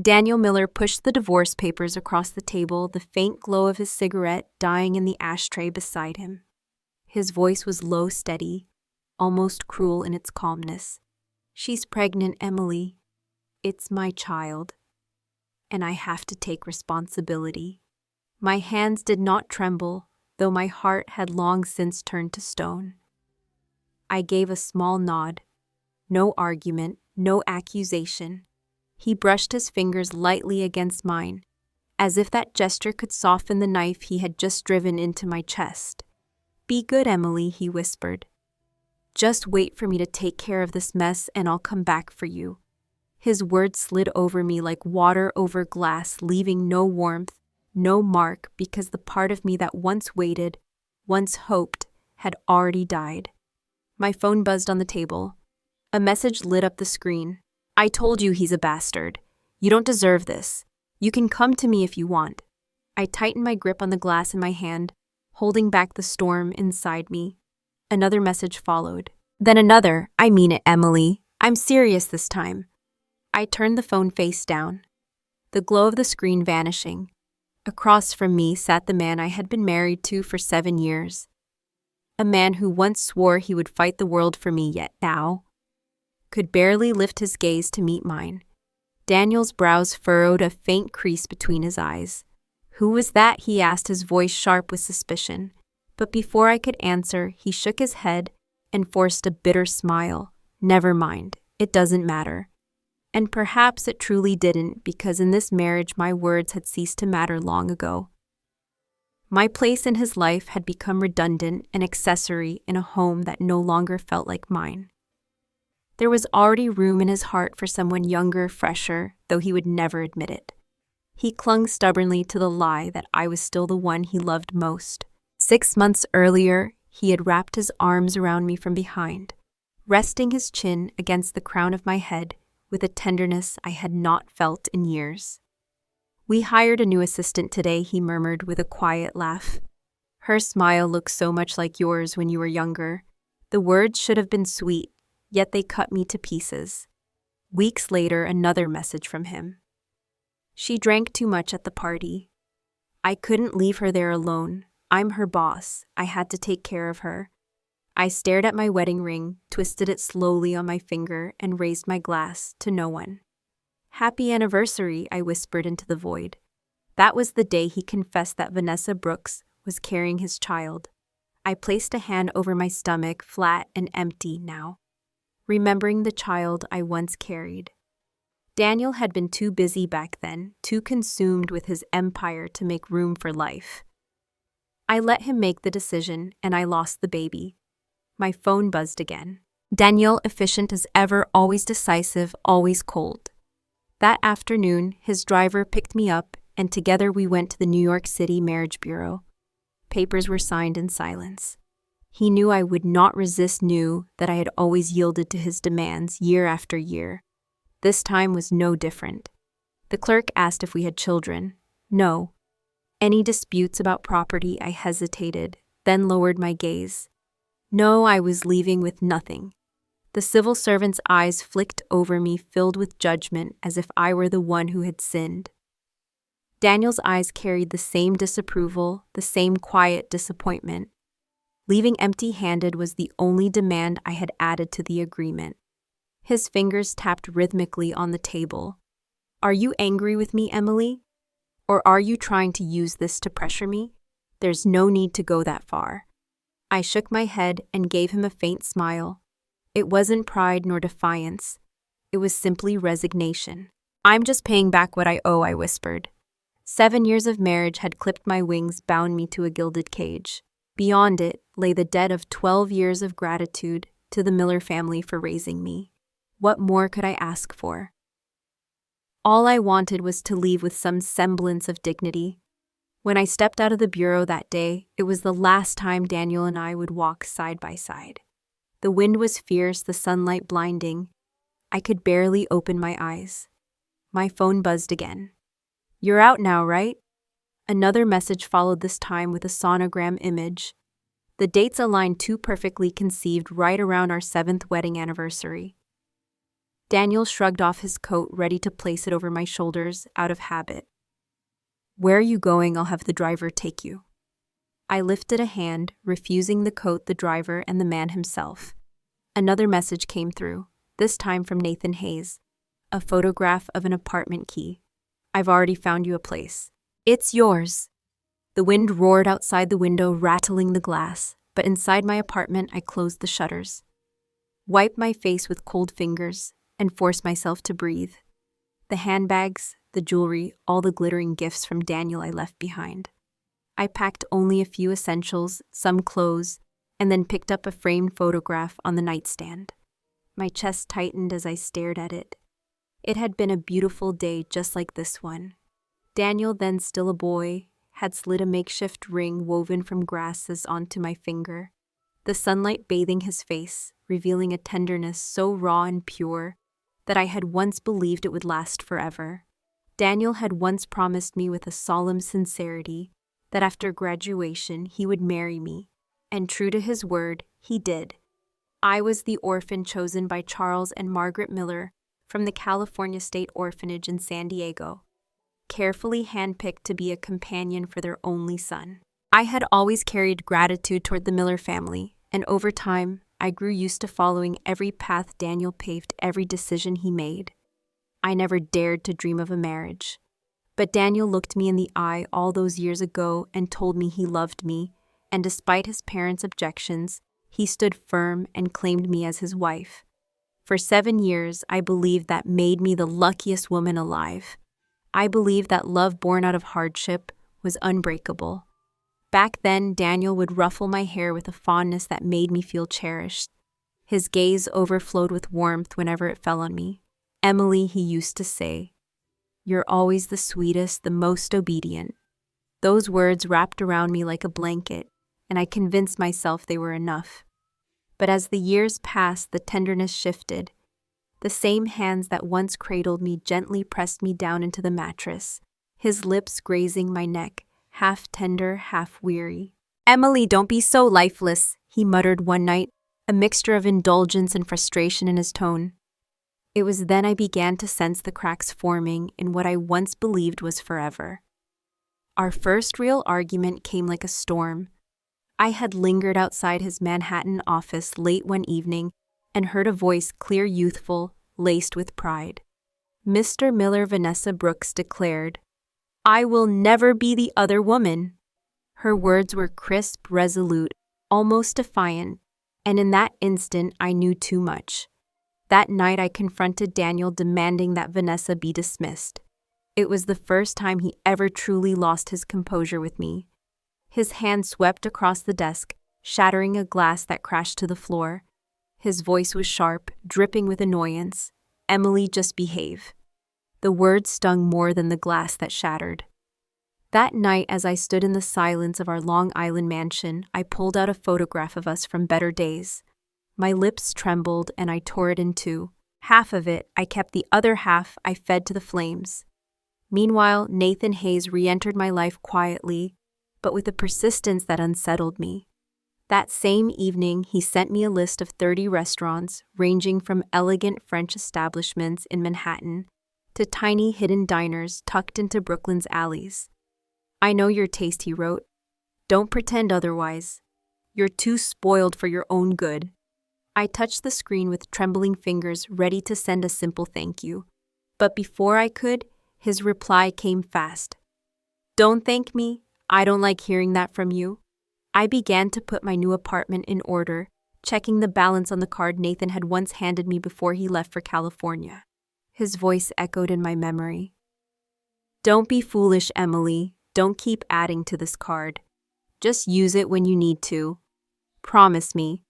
Daniel Miller pushed the divorce papers across the table, the faint glow of his cigarette dying in the ashtray beside him. His voice was low, steady, almost cruel in its calmness. "She's pregnant, Emily. It's my child. And I have to take responsibility." My hands did not tremble, though my heart had long since turned to stone. I gave a small nod. No argument, no accusation. He brushed his fingers lightly against mine, as if that gesture could soften the knife he had just driven into my chest. "Be good, Emily," he whispered. "Just wait for me to take care of this mess and I'll come back for you." His words slid over me like water over glass, leaving no warmth, no mark, because the part of me that once waited, once hoped, had already died. My phone buzzed on the table. A message lit up the screen. "I told you he's a bastard. You don't deserve this. You can come to me if you want." I tightened my grip on the glass in my hand, holding back the storm inside me. Another message followed. Then another. "I mean it, Emily. I'm serious this time." I turned the phone face down, the glow of the screen vanishing. Across from me sat the man I had been married to for 7 years. A man who once swore he would fight the world for me, yet now could barely lift his gaze to meet mine. Daniel's brows furrowed, a faint crease between his eyes. "Who was that?" he asked, his voice sharp with suspicion. But before I could answer, he shook his head and forced a bitter smile. "Never mind. It doesn't matter." And perhaps it truly didn't, because in this marriage my words had ceased to matter long ago. My place in his life had become redundant, an accessory in a home that no longer felt like mine. There was already room in his heart for someone younger, fresher, though he would never admit it. He clung stubbornly to the lie that I was still the one he loved most. 6 months earlier, he had wrapped his arms around me from behind, resting his chin against the crown of my head with a tenderness I had not felt in years. "We hired a new assistant today," he murmured with a quiet laugh. "Her smile looks so much like yours when you were younger." The words should have been sweet, yet they cut me to pieces. Weeks later, another message from him. "She drank too much at the party. I couldn't leave her there alone. I'm her boss. I had to take care of her." I stared at my wedding ring, twisted it slowly on my finger, and raised my glass to no one. "Happy anniversary," I whispered into the void. That was the day he confessed that Vanessa Brooks was carrying his child. I placed a hand over my stomach, flat and empty now, remembering the child I once carried. Daniel had been too busy back then, too consumed with his empire to make room for life. I let him make the decision, and I lost the baby. My phone buzzed again. Daniel, efficient as ever, always decisive, always cold. That afternoon, his driver picked me up, and together we went to the New York City Marriage Bureau. Papers were signed in silence. He knew I would not resist, knew that I had always yielded to his demands year after year. This time was no different. The clerk asked if we had children. No. Any disputes about property? I hesitated, then lowered my gaze. No, I was leaving with nothing. The civil servant's eyes flicked over me, filled with judgment, as if I were the one who had sinned. Daniel's eyes carried the same disapproval, the same quiet disappointment. Leaving empty-handed was the only demand I had added to the agreement. His fingers tapped rhythmically on the table. "Are you angry with me, Emily? Or are you trying to use this to pressure me? There's no need to go that far." I shook my head and gave him a faint smile. It wasn't pride nor defiance. It was simply resignation. "I'm just paying back what I owe," I whispered. 7 years of marriage had clipped my wings, bound me to a gilded cage. Beyond it lay the debt of 12 years of gratitude to the Miller family for raising me. What more could I ask for? All I wanted was to leave with some semblance of dignity. When I stepped out of the bureau that day, it was the last time Daniel and I would walk side by side. The wind was fierce, the sunlight blinding. I could barely open my eyes. My phone buzzed again. "You're out now, right?" Another message followed, this time with a sonogram image. The dates aligned too perfectly, conceived right around our 7th wedding anniversary. Daniel shrugged off his coat, ready to place it over my shoulders out of habit. "Where are you going? I'll have the driver take you." I lifted a hand, refusing the coat, the driver, and the man himself. Another message came through, this time from Nathan Hayes. A photograph of an apartment key. "I've already found you a place. It's yours." The wind roared outside the window, rattling the glass, but inside my apartment I closed the shutters, wiped my face with cold fingers, and forced myself to breathe. The handbags, the jewelry, all the glittering gifts from Daniel I left behind. I packed only a few essentials, some clothes, and then picked up a framed photograph on the nightstand. My chest tightened as I stared at it. It had been a beautiful day just like this one. Daniel, then still a boy, had slid a makeshift ring woven from grasses onto my finger, the sunlight bathing his face, revealing a tenderness so raw and pure that I had once believed it would last forever. Daniel had once promised me with a solemn sincerity that after graduation he would marry me, and true to his word, he did. I was the orphan chosen by Charles and Margaret Miller from the California State Orphanage in San Diego, carefully handpicked to be a companion for their only son. I had always carried gratitude toward the Miller family, and over time, I grew used to following every path Daniel paved, every decision he made. I never dared to dream of a marriage. But Daniel looked me in the eye all those years ago and told me he loved me, and despite his parents' objections, he stood firm and claimed me as his wife. For 7 years, I believed that made me the luckiest woman alive. I believed that love born out of hardship was unbreakable. Back then, Daniel would ruffle my hair with a fondness that made me feel cherished. His gaze overflowed with warmth whenever it fell on me. "Emily," he used to say, "you're always the sweetest, the most obedient." Those words wrapped around me like a blanket, and I convinced myself they were enough. But as the years passed, the tenderness shifted. The same hands that once cradled me gently pressed me down into the mattress, his lips grazing my neck, half tender, half weary. "Emily, don't be so lifeless," he muttered one night, a mixture of indulgence and frustration in his tone. It was then I began to sense the cracks forming in what I once believed was forever. Our first real argument came like a storm. I had lingered outside his Manhattan office late one evening and heard a voice clear, youthful, laced with pride. "Mr. Miller," Vanessa Brooks declared, "I will never be the other woman." Her words were crisp, resolute, almost defiant, and in that instant I knew too much. That night I confronted Daniel, demanding that Vanessa be dismissed. It was the first time he ever truly lost his composure with me. His hand swept across the desk, shattering a glass that crashed to the floor. His voice was sharp, dripping with annoyance. "Emily, just behave." The words stung more than the glass that shattered. That night, as I stood in the silence of our Long Island mansion, I pulled out a photograph of us from better days. My lips trembled and I tore it in two. Half of it I kept, the other half I fed to the flames. Meanwhile, Nathan Hayes re-entered my life quietly, but with a persistence that unsettled me. That same evening, he sent me a list of 30 restaurants, ranging from elegant French establishments in Manhattan to tiny hidden diners tucked into Brooklyn's alleys. "I know your taste," he wrote. "Don't pretend otherwise. You're too spoiled for your own good." I touched the screen with trembling fingers, ready to send a simple thank you. But before I could, his reply came fast. "Don't thank me. I don't like hearing that from you." I began to put my new apartment in order, checking the balance on the card Nathan had once handed me before he left for California. His voice echoed in my memory. "Don't be foolish, Emily. Don't keep adding to this card. Just use it when you need to. Promise me."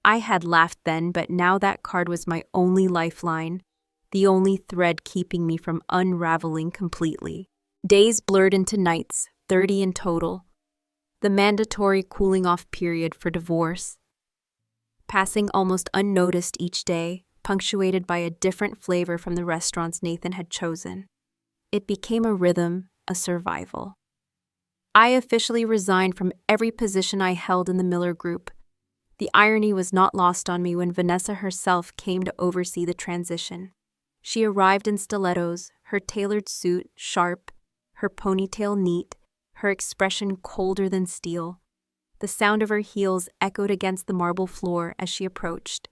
I had laughed then, but now that card was my only lifeline, the only thread keeping me from unraveling completely. Days blurred into nights, 30 in total. The mandatory cooling-off period for divorce. Passing almost unnoticed each day, punctuated by a different flavor from the restaurants Nathan had chosen. It became a rhythm, a survival. I officially resigned from every position I held in the Miller Group. The irony was not lost on me when Vanessa herself came to oversee the transition. She arrived in stilettos, her tailored suit sharp, her ponytail neat, her expression colder than steel. The sound of her heels echoed against the marble floor as she approached.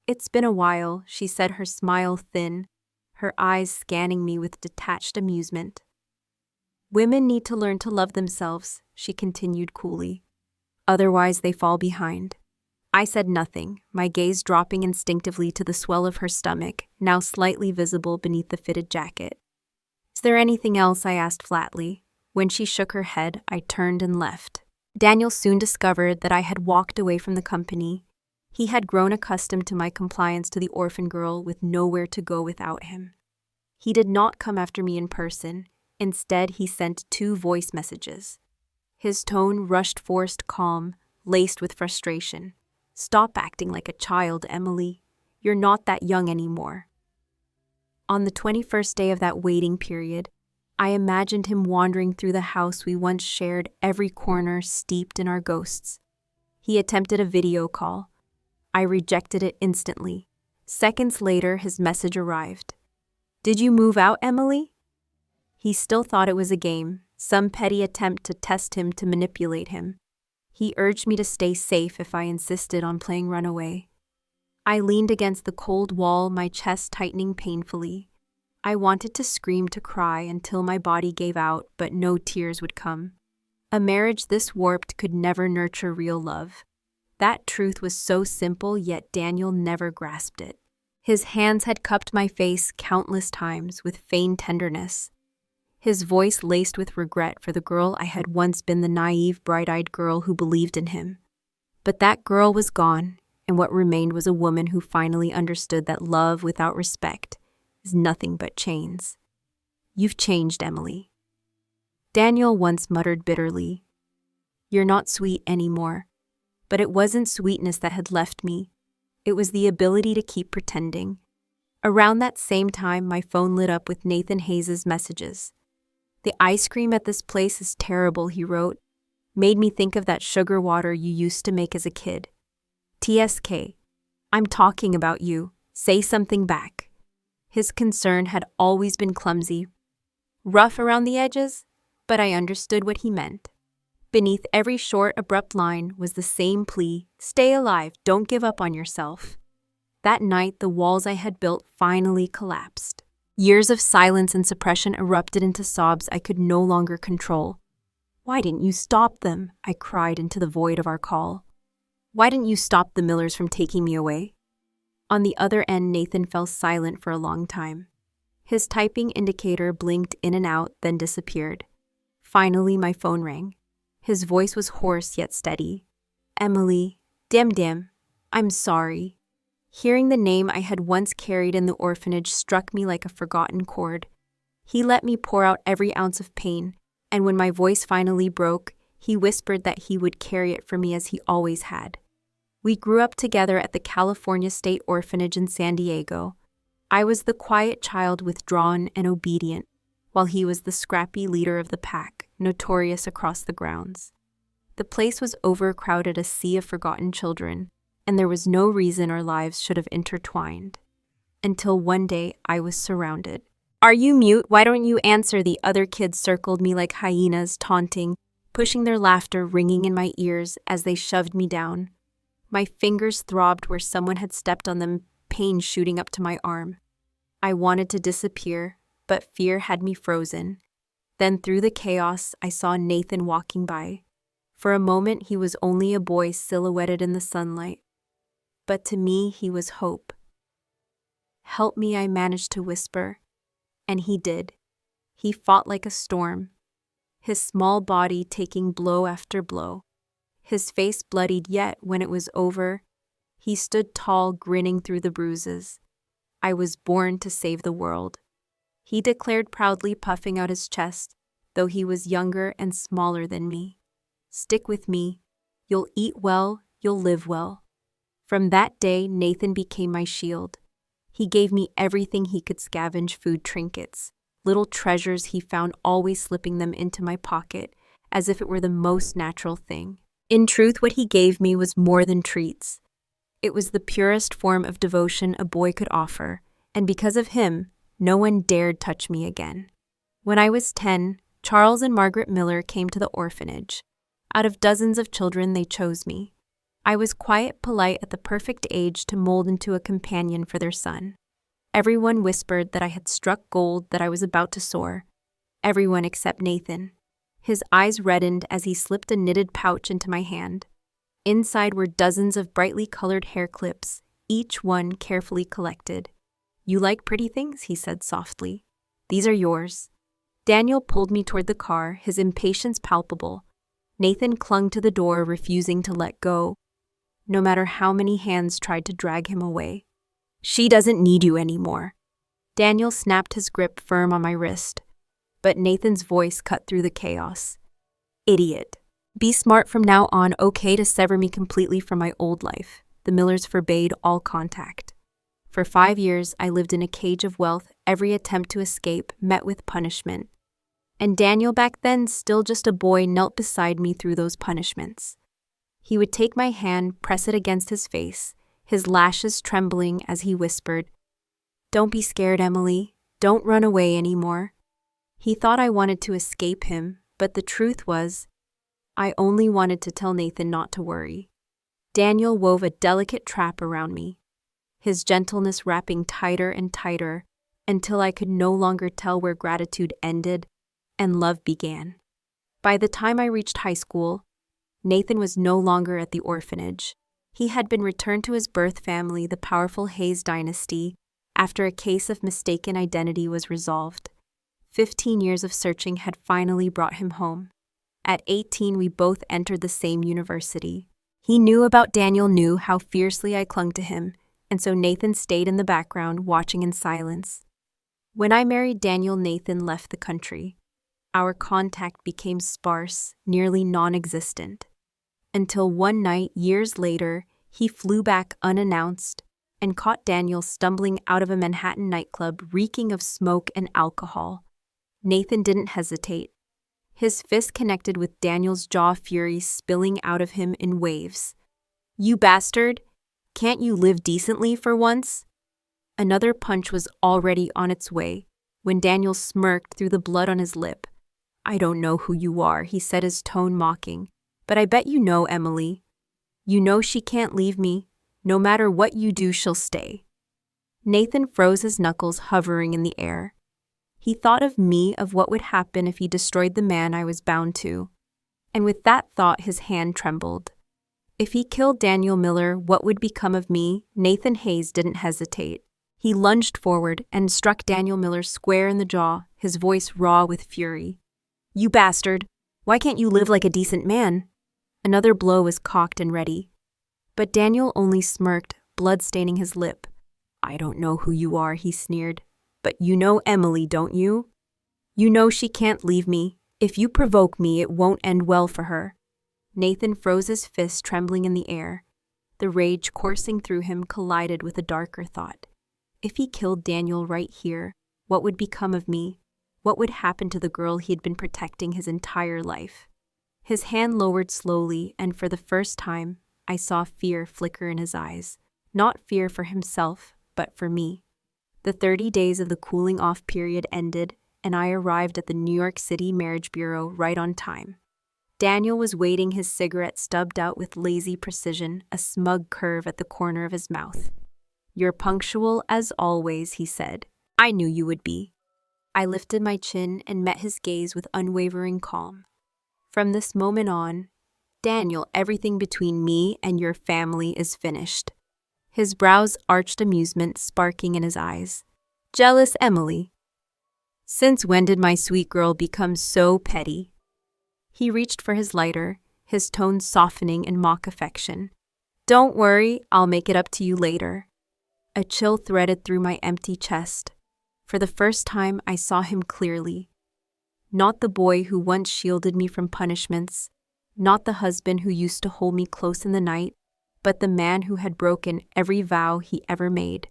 "It's been a while," she said, her smile thin, her eyes scanning me with detached amusement. "Women need to learn to love themselves," she continued coolly. "Otherwise they fall behind." I said nothing, my gaze dropping instinctively to the swell of her stomach, now slightly visible beneath the fitted jacket. "Is there anything else?" I asked flatly. When she shook her head, I turned and left. Daniel soon discovered that I had walked away from the company. He had grown accustomed to my compliance to the orphan girl with nowhere to go without him. He did not come after me in person. Instead, he sent 2 voice messages. His tone rushed forced calm, laced with frustration. "Stop acting like a child, Emily. You're not that young anymore." On the 21st day of that waiting period, I imagined him wandering through the house we once shared, every corner steeped in our ghosts. He attempted a video call. I rejected it instantly. Seconds later, his message arrived. "Did you move out, Emily?" He still thought it was a game, some petty attempt to test him, to manipulate him. He urged me to stay safe if I insisted on playing runaway. I leaned against the cold wall, my chest tightening painfully. I wanted to scream, to cry, until my body gave out, but no tears would come. A marriage this warped could never nurture real love. That truth was so simple, yet Daniel never grasped it. His hands had cupped my face countless times with feigned tenderness. His voice laced with regret for the girl I had once been, the naive, bright-eyed girl who believed in him. But that girl was gone, and what remained was a woman who finally understood that love without respect is nothing but chains. "You've changed, Emily." Daniel once muttered bitterly, "You're not sweet anymore." But it wasn't sweetness that had left me. It was the ability to keep pretending. Around that same time, my phone lit up with Nathan Hayes' messages. "The ice cream at this place is terrible," he wrote. "Made me think of that sugar water you used to make as a kid. TSK. I'm talking about you. Say something back." His concern had always been clumsy, rough around the edges, but I understood what he meant. Beneath every short, abrupt line was the same plea: stay alive, don't give up on yourself. That night, the walls I had built finally collapsed. Years of silence and suppression erupted into sobs I could no longer control. "Why didn't you stop them?" I cried into the void of our call. "Why didn't you stop the Millers from taking me away?" On the other end, Nathan fell silent for a long time. His typing indicator blinked in and out, then disappeared. Finally, my phone rang. His voice was hoarse yet steady. "Emily, damn, I'm sorry." Hearing the name I had once carried in the orphanage struck me like a forgotten chord. He let me pour out every ounce of pain, and when my voice finally broke, he whispered that he would carry it for me as he always had. We grew up together at the California State Orphanage in San Diego. I was the quiet child, withdrawn and obedient, while he was the scrappy leader of the pack, notorious across the grounds. The place was overcrowded, a sea of forgotten children, and there was no reason our lives should have intertwined. Until one day, I was surrounded. "Are you mute? Why don't you answer?" The other kids circled me like hyenas, taunting, pushing, their laughter ringing in my ears as they shoved me down. My fingers throbbed where someone had stepped on them, pain shooting up to my arm. I wanted to disappear, but fear had me frozen. Then through the chaos, I saw Nathan walking by. For a moment, he was only a boy silhouetted in the sunlight. But to me, he was hope. "Help me," I managed to whisper. And he did. He fought like a storm, his small body taking blow after blow. His face bloodied, yet when it was over, he stood tall, grinning through the bruises. "I was born to save the world," he declared proudly, puffing out his chest, though he was younger and smaller than me. "Stick with me. You'll eat well, you'll live well." From that day, Nathan became my shield. He gave me everything he could scavenge: food, trinkets, little treasures he found, always slipping them into my pocket as if it were the most natural thing. In truth, what he gave me was more than treats. It was the purest form of devotion a boy could offer, and because of him, No one dared touch me again. When I was 10, Charles and Margaret Miller came to the orphanage. Out of dozens of children, they chose me. I was quiet, polite, at the perfect age to mold into a companion for their son. Everyone whispered that I had struck gold, that I was about to soar. Everyone except Nathan. His eyes reddened as he slipped a knitted pouch into my hand. Inside were dozens of brightly colored hair clips, each one carefully collected. "You like pretty things?" he said softly. "These are yours." Daniel pulled me toward the car, his impatience palpable. Nathan clung to the door, refusing to let go, no matter how many hands tried to drag him away. "She doesn't need you anymore." Daniel snapped his grip firm on my wrist, but Nathan's voice cut through the chaos. "Idiot. Be smart from now on, okay, to sever me completely from my old life." The Millers forbade all contact. For 5 years, I lived in a cage of wealth, every attempt to escape met with punishment. And Daniel, back then still just a boy, knelt beside me through those punishments. He would take my hand, press it against his face, his lashes trembling as he whispered, "Don't be scared, Emily. Don't run away anymore." He thought I wanted to escape him, but the truth was, I only wanted to tell Nathan not to worry. Daniel wove a delicate trap around me, his gentleness wrapping tighter and tighter until I could no longer tell where gratitude ended and love began. By the time I reached high school, Nathan was no longer at the orphanage. He had been returned to his birth family, the powerful Hayes dynasty, after a case of mistaken identity was resolved. 15 years of searching had finally brought him home. At 18, we both entered the same university. He knew about Daniel, knew how fiercely I clung to him, and so Nathan stayed in the background, watching in silence. When I married Daniel, Nathan left the country. Our contact became sparse, nearly non-existent. Until one night, years later, he flew back unannounced and caught Daniel stumbling out of a Manhattan nightclub reeking of smoke and alcohol. Nathan didn't hesitate. His fist connected with Daniel's jaw, fury spilling out of him in waves. "You bastard! Can't you live decently for once?" Another punch was already on its way when Daniel smirked through the blood on his lip. "I don't know who you are," he said, his tone mocking, "but I bet you know Emily. You know she can't leave me. No matter what you do, she'll stay." Nathan froze, his knuckles hovering in the air. He thought of me, of what would happen if he destroyed the man I was bound to. And with that thought, his hand trembled. If he killed Daniel Miller, what would become of me? Nathan Hayes didn't hesitate. He lunged forward and struck Daniel Miller square in the jaw, his voice raw with fury. "You bastard! Why can't you live like a decent man?" Another blow was cocked and ready. But Daniel only smirked, blood staining his lip. "I don't know who you are," he sneered. "But you know Emily, don't you? You know she can't leave me. If you provoke me, it won't end well for her." Nathan froze, his fist trembling in the air. The rage coursing through him collided with a darker thought. If he killed Daniel right here, what would become of me? What would happen to the girl he had been protecting his entire life? His hand lowered slowly, and for the first time, I saw fear flicker in his eyes. Not fear for himself, but for me. The 30 days of the cooling-off period ended, and I arrived at the New York City Marriage Bureau right on time. Daniel was waiting, his cigarette stubbed out with lazy precision, a smug curve at the corner of his mouth. "You're punctual as always," he said. "I knew you would be." I lifted my chin and met his gaze with unwavering calm. "From this moment on, Daniel, everything between me and your family is finished." His brows arched, amusement sparking in his eyes. "Jealous, Emily? Since when did my sweet girl become so petty?" He reached for his lighter, his tone softening in mock affection. "Don't worry, I'll make it up to you later." A chill threaded through my empty chest. For the first time, I saw him clearly. Not the boy who once shielded me from punishments, not the husband who used to hold me close in the night, but the man who had broken every vow he ever made.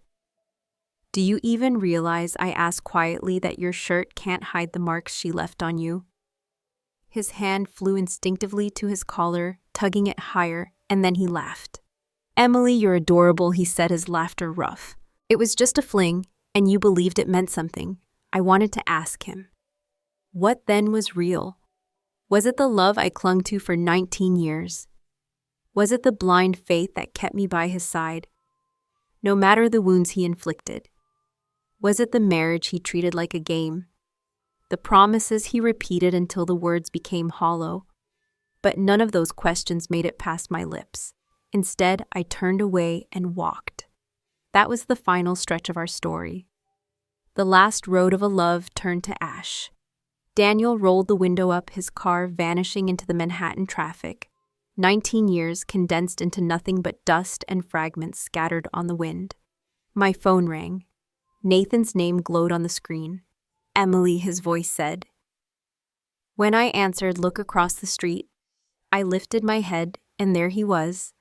"Do you even realize," I asked quietly, "that your shirt can't hide the marks she left on you?" His hand flew instinctively to his collar, tugging it higher, and then he laughed. "Emily, you're adorable," he said, his laughter rough. "It was just a fling. And you believed it meant something. I wanted to ask him. What then was real? Was it the love I clung to for 19 years? Was it the blind faith that kept me by his side, no matter the wounds he inflicted? Was it the marriage he treated like a game? The promises he repeated until the words became hollow? But none of those questions made it past my lips. Instead, I turned away and walked. That was the final stretch of our story. The last road of a love turned to ash. Daniel rolled the window up, his car vanishing into the Manhattan traffic. 19 years condensed into nothing but dust and fragments scattered on the wind. My phone rang. Nathan's name glowed on the screen. Emily, his voice said. When I answered, look across the street, I lifted my head, and there he was.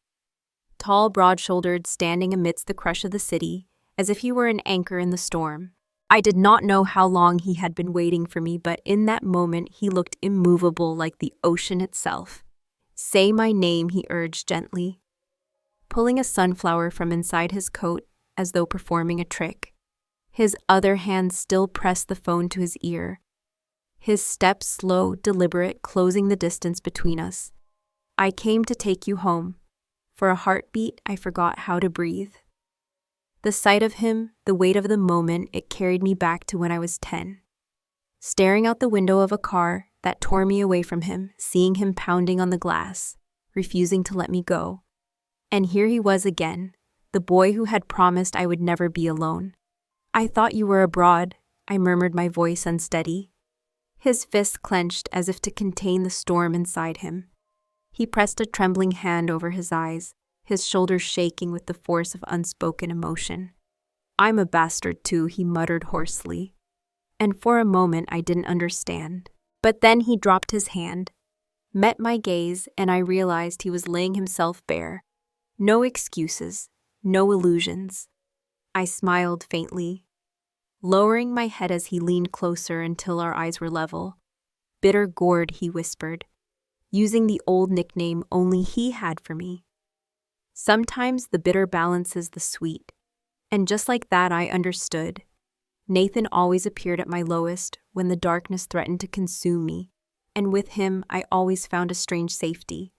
Tall, broad-shouldered, standing amidst the crush of the city, as if he were an anchor in the storm. I did not know how long he had been waiting for me, but in that moment he looked immovable like the ocean itself. Say my name, he urged gently, pulling a sunflower from inside his coat as though performing a trick. His other hand still pressed the phone to his ear. His steps slow, deliberate, closing the distance between us. I came to take you home. For a heartbeat, I forgot how to breathe. The sight of him, the weight of the moment, it carried me back to when I was 10. Staring out the window of a car that tore me away from him, seeing him pounding on the glass, refusing to let me go. And here he was again, the boy who had promised I would never be alone. I thought you were abroad, I murmured, my voice unsteady. His fists clenched as if to contain the storm inside him. He pressed a trembling hand over his eyes, his shoulders shaking with the force of unspoken emotion. I'm a bastard too, he muttered hoarsely. And for a moment I didn't understand. But then he dropped his hand, met my gaze, and I realized he was laying himself bare. No excuses, no illusions. I smiled faintly, lowering my head as he leaned closer until our eyes were level. Bitter gourd, he whispered, using the old nickname only he had for me. Sometimes the bitter balances the sweet. And just like that, I understood. Nathan always appeared at my lowest when the darkness threatened to consume me, and with him I always found a strange safety.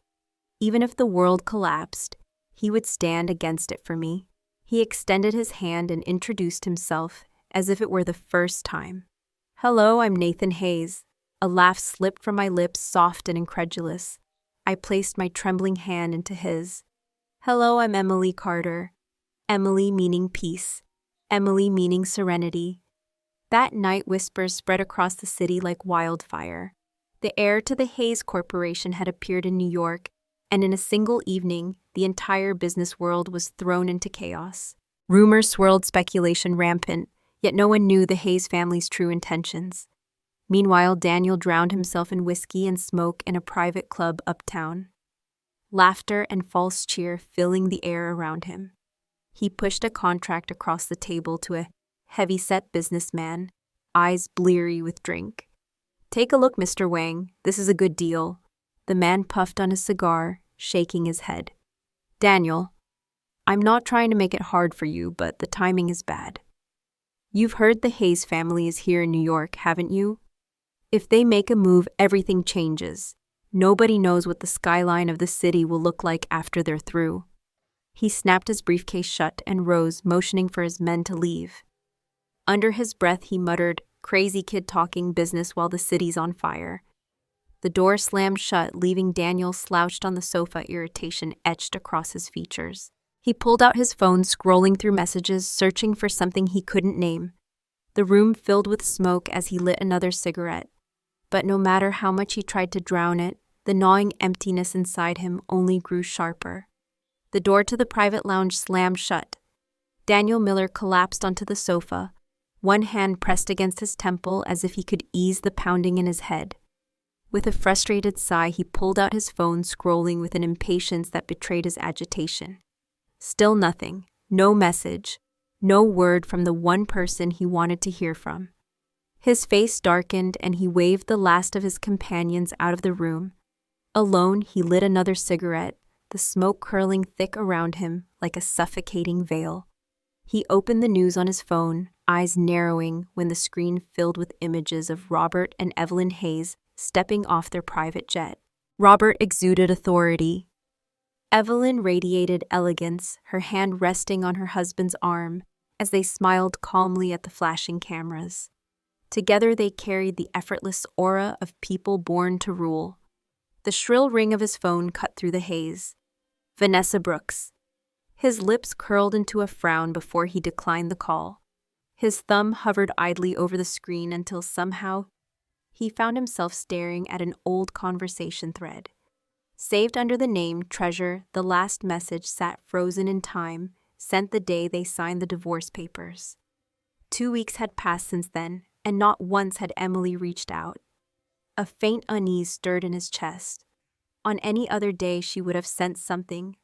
Even if the world collapsed, he would stand against it for me. He extended his hand and introduced himself as if it were the first time. Hello, I'm Nathan Hayes. A laugh slipped from my lips, soft and incredulous. I placed my trembling hand into his. Hello, I'm Emily Carter. Emily meaning peace. Emily meaning serenity. That night whispers spread across the city like wildfire. The heir to the Hayes Corporation had appeared in New York, and in a single evening, the entire business world was thrown into chaos. Rumors swirled, speculation rampant, yet no one knew the Hayes family's true intentions. Meanwhile, Daniel drowned himself in whiskey and smoke in a private club uptown. Laughter and false cheer filling the air around him. He pushed a contract across the table to a heavy-set businessman, eyes bleary with drink. Take a look, Mr. Wang. This is a good deal. The man puffed on his cigar, shaking his head. Daniel, I'm not trying to make it hard for you, but the timing is bad. You've heard the Hayes family is here in New York, haven't you? If they make a move, everything changes. Nobody knows what the skyline of the city will look like after they're through. He snapped his briefcase shut and rose, motioning for his men to leave. Under his breath, he muttered, crazy kid talking business while the city's on fire. The door slammed shut, leaving Daniel slouched on the sofa, irritation etched across his features. He pulled out his phone, scrolling through messages, searching for something he couldn't name. The room filled with smoke as he lit another cigarette. But no matter how much he tried to drown it, the gnawing emptiness inside him only grew sharper. The door to the private lounge slammed shut. Daniel Miller collapsed onto the sofa, one hand pressed against his temple as if he could ease the pounding in his head. With a frustrated sigh, he pulled out his phone, scrolling with an impatience that betrayed his agitation. Still nothing, no message, no word from the one person he wanted to hear from. His face darkened and he waved the last of his companions out of the room. Alone, he lit another cigarette, the smoke curling thick around him like a suffocating veil. He opened the news on his phone, eyes narrowing when the screen filled with images of Robert and Evelyn Hayes stepping off their private jet. Robert exuded authority. Evelyn radiated elegance, her hand resting on her husband's arm as they smiled calmly at the flashing cameras. Together they carried the effortless aura of people born to rule. The shrill ring of his phone cut through the haze. Vanessa Brooks. His lips curled into a frown before he declined the call. His thumb hovered idly over the screen until somehow he found himself staring at an old conversation thread. Saved under the name Treasure, the last message sat frozen in time, sent the day they signed the divorce papers. 2 weeks had passed since then, and not once had Emily reached out. A faint unease stirred in his chest. On any other day, she would have sent something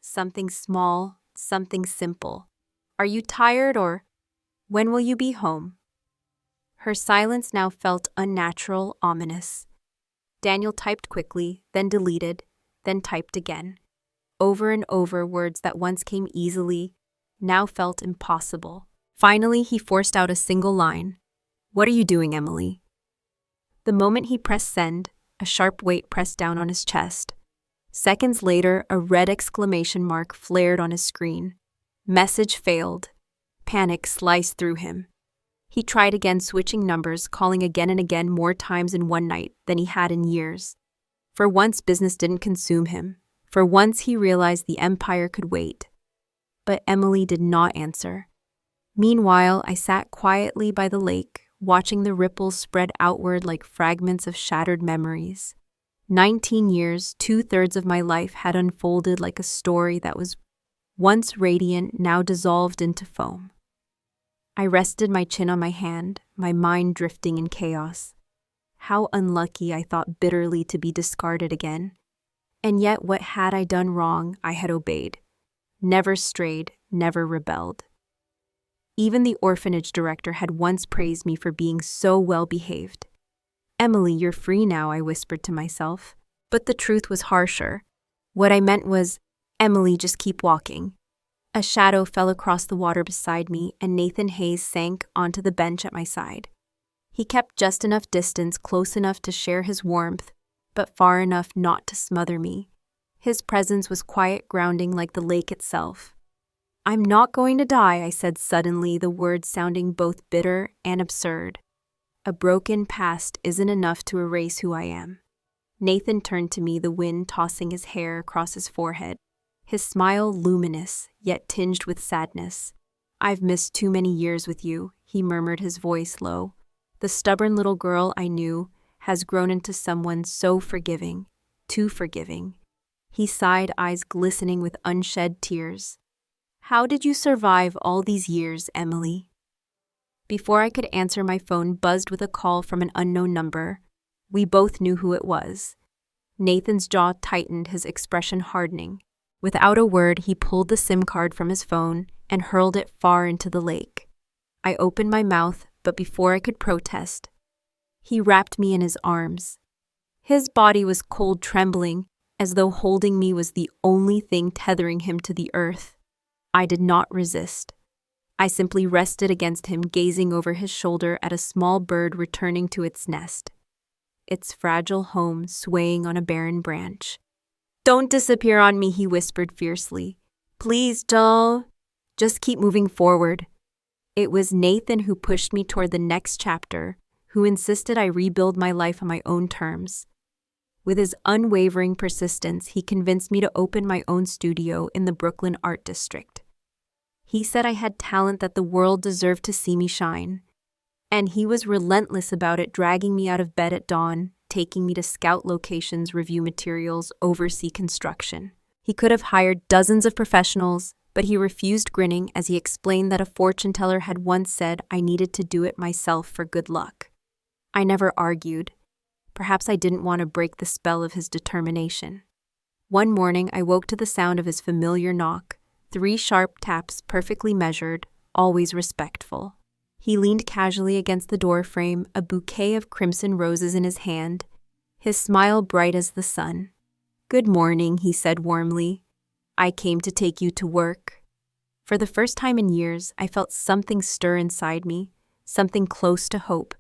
small, something simple. "Are you tired, or when will you be home?" Her silence now felt unnatural, ominous. Daniel typed quickly, then deleted, then typed again. Over and over, words that once came easily now felt impossible. Finally, he forced out a single line. "What are you doing, Emily?" The moment he pressed send, a sharp weight pressed down on his chest. Seconds later, a red exclamation mark flared on his screen. Message failed. Panic sliced through him. He tried again, switching numbers, calling again and again, more times in one night than he had in years. For once, business didn't consume him. For once, he realized the empire could wait. But Emily did not answer. Meanwhile, I sat quietly by the lake, watching the ripples spread outward like fragments of shattered memories. 19 years, 2/3 of my life had unfolded like a story that was once radiant, now dissolved into foam. I rested my chin on my hand, my mind drifting in chaos. How unlucky, I thought bitterly, to be discarded again. And yet, what had I done wrong? I had obeyed. Never strayed, never rebelled. Even the orphanage director had once praised me for being so well behaved. "Emily, you're free now," I whispered to myself. But the truth was harsher. What I meant was, "Emily, just keep walking." A shadow fell across the water beside me, and Nathan Hayes sank onto the bench at my side. He kept just enough distance, close enough to share his warmth, but far enough not to smother me. His presence was quiet, grounding like the lake itself. "I'm not going to die," I said suddenly, the words sounding both bitter and absurd. "A broken past isn't enough to erase who I am." Nathan turned to me, the wind tossing his hair across his forehead, his smile luminous, yet tinged with sadness. "I've missed too many years with you," he murmured, his voice low. "The stubborn little girl I knew has grown into someone so forgiving, too forgiving." He sighed, eyes glistening with unshed tears. "How did you survive all these years, Emily?" Before I could answer, my phone buzzed with a call from an unknown number. We both knew who it was. Nathan's jaw tightened, his expression hardening. Without a word, he pulled the SIM card from his phone and hurled it far into the lake. I opened my mouth, but before I could protest, he wrapped me in his arms. His body was cold, trembling, as though holding me was the only thing tethering him to the earth. I did not resist. I simply rested against him, gazing over his shoulder at a small bird returning to its nest, its fragile home swaying on a barren branch. "Don't disappear on me," he whispered fiercely. "Please don't. Just keep moving forward." It was Nathan who pushed me toward the next chapter, who insisted I rebuild my life on my own terms. With his unwavering persistence, he convinced me to open my own studio in the Brooklyn Art District. He said I had talent that the world deserved to see me shine. And he was relentless about it, dragging me out of bed at dawn, taking me to scout locations, review materials, oversee construction. He could have hired dozens of professionals, but he refused, grinning as he explained that a fortune teller had once said I needed to do it myself for good luck. I never argued. Perhaps I didn't want to break the spell of his determination. One morning, I woke to the sound of his familiar knock, 3 sharp taps, perfectly measured, always respectful. He leaned casually against the door frame, a bouquet of crimson roses in his hand, his smile bright as the sun. "Good morning," he said warmly. "I came to take you to work." For the first time in years, I felt something stir inside me, something close to hope.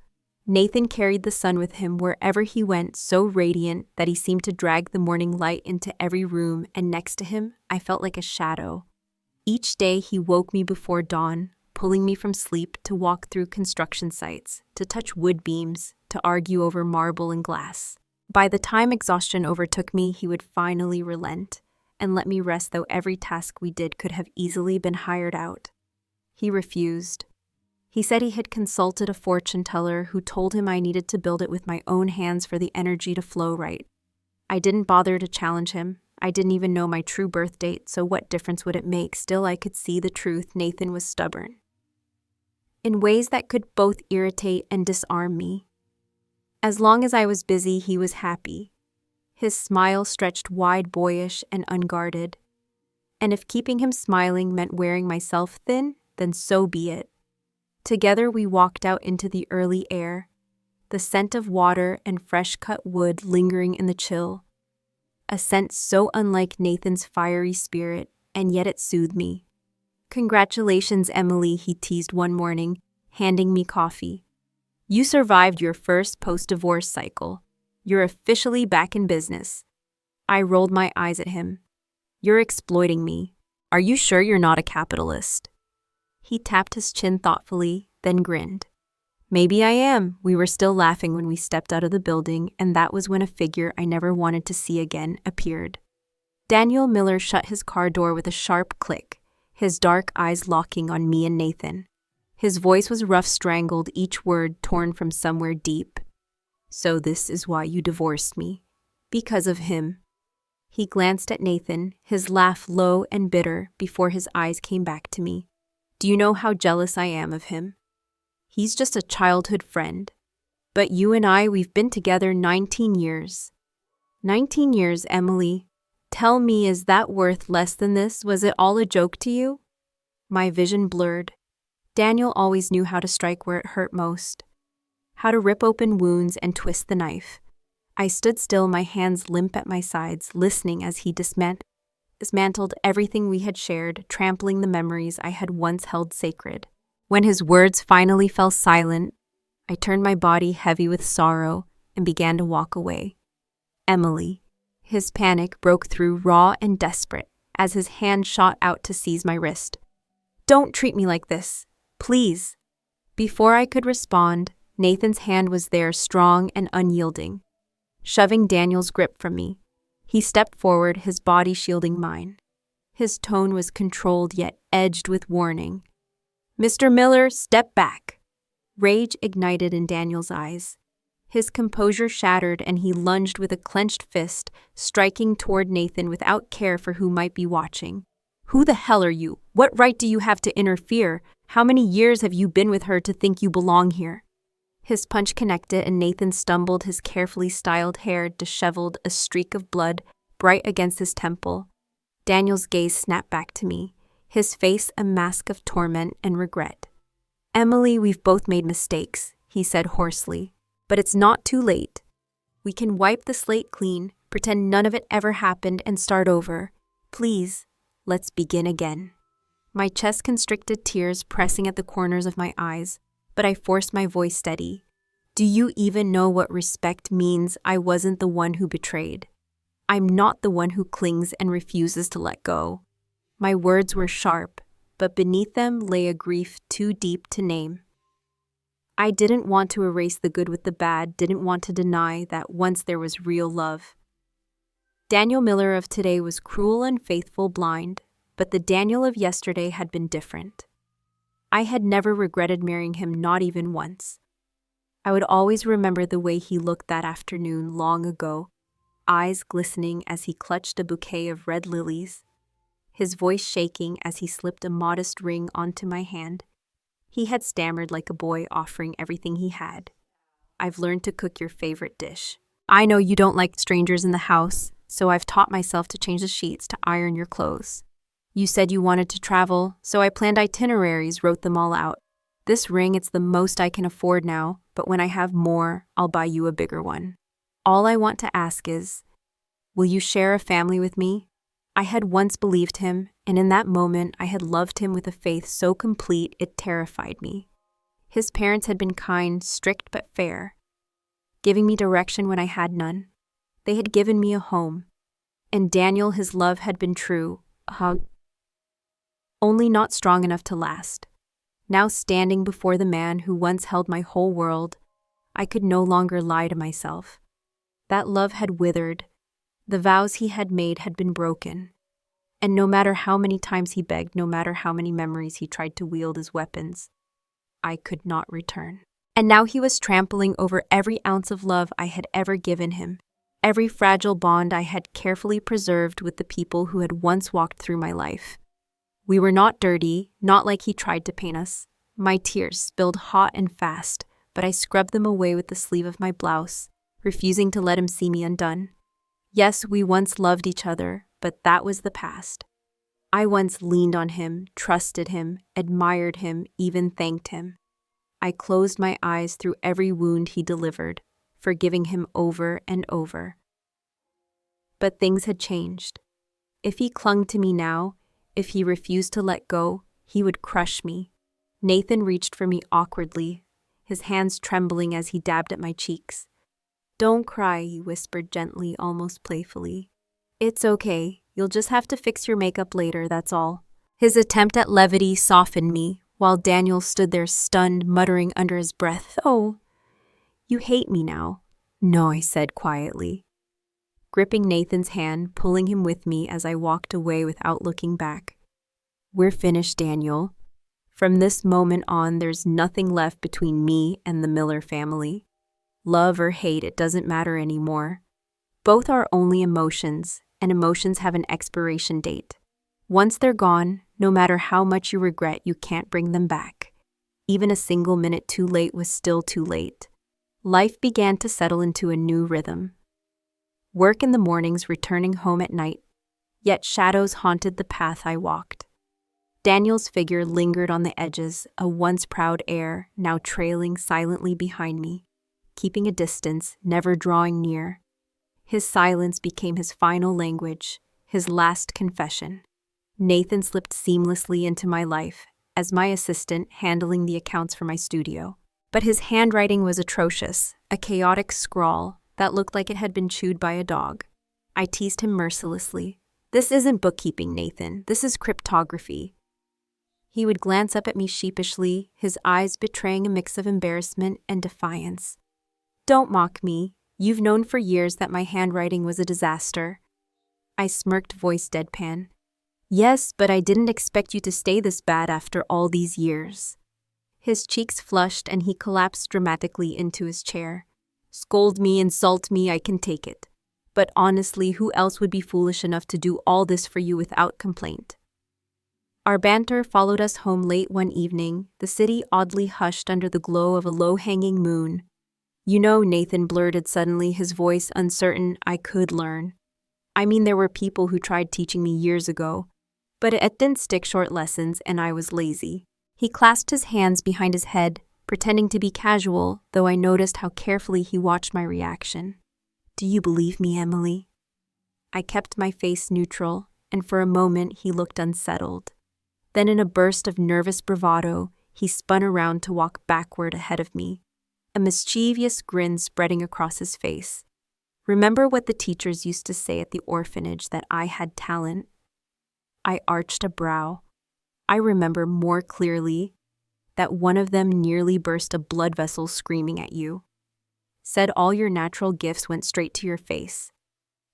Nathan carried the sun with him wherever he went, so radiant that he seemed to drag the morning light into every room, and next to him, I felt like a shadow. Each day he woke me before dawn, pulling me from sleep to walk through construction sites, to touch wood beams, to argue over marble and glass. By the time exhaustion overtook me, he would finally relent and let me rest, though every task we did could have easily been hired out. He refused. He said he had consulted a fortune teller who told him I needed to build it with my own hands for the energy to flow right. I didn't bother to challenge him. I didn't even know my true birth date, so what difference would it make? Still, I could see the truth. Nathan was stubborn, in ways that could both irritate and disarm me. As long as I was busy, he was happy. His smile stretched wide, boyish, and unguarded. And if keeping him smiling meant wearing myself thin, then so be it. Together we walked out into the early air, the scent of water and fresh-cut wood lingering in the chill. A scent so unlike Nathan's fiery spirit, and yet it soothed me. "Congratulations, Emily," he teased one morning, handing me coffee. "You survived your first post-divorce cycle. You're officially back in business." I rolled my eyes at him. "You're exploiting me. Are you sure you're not a capitalist?" He tapped his chin thoughtfully, then grinned. "Maybe I am." We were still laughing when we stepped out of the building, and that was when a figure I never wanted to see again appeared. Daniel Miller shut his car door with a sharp click, his dark eyes locking on me and Nathan. His voice was rough, strangled, each word torn from somewhere deep. "So this is why you divorced me? Because of him?" He glanced at Nathan, his laugh low and bitter, before his eyes came back to me. "Do you know how jealous I am of him? He's just a childhood friend. But you and we've been together 19 years. 19 years, Emily. Tell me, is that worth less than this? Was it all a joke to you?" My vision blurred. Daniel always knew how to strike where it hurt most, how to rip open wounds and twist the knife. I stood still, my hands limp at my sides, listening as he dismantled everything we had shared, trampling the memories I had once held sacred. When his words finally fell silent, I turned my body heavy with sorrow and began to walk away. "Emily." His panic broke through, raw and desperate, as his hand shot out to seize my wrist. "Don't treat me like this, please." Before I could respond, Nathan's hand was there, strong and unyielding, shoving Daniel's grip from me. He stepped forward, his body shielding mine. His tone was controlled yet edged with warning. "Mr. Miller, step back." Rage ignited in Daniel's eyes. His composure shattered, and he lunged with a clenched fist, striking toward Nathan without care for who might be watching. "Who the hell are you? What right do you have to interfere? How many years have you been with her to think you belong here?" His punch connected, and Nathan stumbled, his carefully styled hair disheveled, a streak of blood bright against his temple. Daniel's gaze snapped back to me, his face a mask of torment and regret. "Emily, we've both made mistakes," he said hoarsely, "but it's not too late. We can wipe the slate clean, pretend none of it ever happened, and start over. Please, let's begin again." My chest constricted, tears pressing at the corners of my eyes, but I forced my voice steady. "Do you even know what respect means? I wasn't the one who betrayed. I'm not the one who clings and refuses to let go." My words were sharp, but beneath them lay a grief too deep to name. I didn't want to erase the good with the bad, didn't want to deny that once there was real love. Daniel Miller of today was cruel, unfaithful, blind, but the Daniel of yesterday had been different. I had never regretted marrying him, not even once. I would always remember the way he looked that afternoon long ago, eyes glistening as he clutched a bouquet of red lilies, his voice shaking as he slipped a modest ring onto my hand. He had stammered like a boy offering everything he had. "I've learned to cook your favorite dish. I know you don't like strangers in the house, so I've taught myself to change the sheets, to iron your clothes. You said you wanted to travel, so I planned itineraries, wrote them all out. This ring, it's the most I can afford now, but when I have more, I'll buy you a bigger one. All I want to ask is, will you share a family with me?" I had once believed him, and in that moment I had loved him with a faith so complete it terrified me. His parents had been kind, strict but fair, giving me direction when I had none. They had given me a home. And Daniel, his love had been true, only not strong enough to last. Now standing before the man who once held my whole world, I could no longer lie to myself. That love had withered. The vows he had made had been broken. And no matter how many times he begged, no matter how many memories he tried to wield as weapons, I could not return. And now he was trampling over every ounce of love I had ever given him, every fragile bond I had carefully preserved with the people who had once walked through my life. We were not dirty, not like he tried to paint us. My tears spilled hot and fast, but I scrubbed them away with the sleeve of my blouse, refusing to let him see me undone. Yes, we once loved each other, but that was the past. I once leaned on him, trusted him, admired him, even thanked him. I closed my eyes through every wound he delivered, forgiving him over and over. But things had changed. If he clung to me now, if he refused to let go, he would crush me. Nathan reached for me awkwardly, his hands trembling as he dabbed at my cheeks. "Don't cry," he whispered gently, almost playfully. "It's okay. You'll just have to fix your makeup later, that's all." His attempt at levity softened me, while Daniel stood there stunned, muttering under his breath, "Oh, you hate me now." "No," I said quietly, gripping Nathan's hand, pulling him with me as I walked away without looking back. "We're finished, Daniel. From this moment on, there's nothing left between me and the Miller family. Love or hate, it doesn't matter anymore. Both are only emotions, and emotions have an expiration date. Once they're gone, no matter how much you regret, you can't bring them back. Even a single minute too late was still too late." Life began to settle into a new rhythm. Work in the mornings, returning home at night, yet shadows haunted the path I walked. Daniel's figure lingered on the edges, a once proud heir, now trailing silently behind me, keeping a distance, never drawing near. His silence became his final language, his last confession. Nathan slipped seamlessly into my life, as my assistant handling the accounts for my studio. But his handwriting was atrocious, a chaotic scrawl that looked like it had been chewed by a dog. I teased him mercilessly. "This isn't bookkeeping, Nathan. This is cryptography." He would glance up at me sheepishly, his eyes betraying a mix of embarrassment and defiance. "Don't mock me. You've known for years that my handwriting was a disaster." I smirked, voice deadpan. "Yes, but I didn't expect you to stay this bad after all these years." His cheeks flushed and he collapsed dramatically into his chair. "Scold me, insult me, I can take it. But honestly, who else would be foolish enough to do all this for you without complaint?" Our banter followed us home late one evening, the city oddly hushed under the glow of a low-hanging moon. "You know," Nathan blurted suddenly, his voice uncertain, "I could learn. I mean, there were people who tried teaching me years ago, but it didn't stick, short lessons, and I was lazy." He clasped his hands behind his head, pretending to be casual, though I noticed how carefully he watched my reaction. "Do you believe me, Emily?" I kept my face neutral, and for a moment he looked unsettled. Then in a burst of nervous bravado, he spun around to walk backward ahead of me, a mischievous grin spreading across his face. "Remember what the teachers used to say at the orphanage, that I had talent?" I arched a brow. I remember more clearly that one of them nearly burst a blood vessel screaming at you. Said all your natural gifts went straight to your face.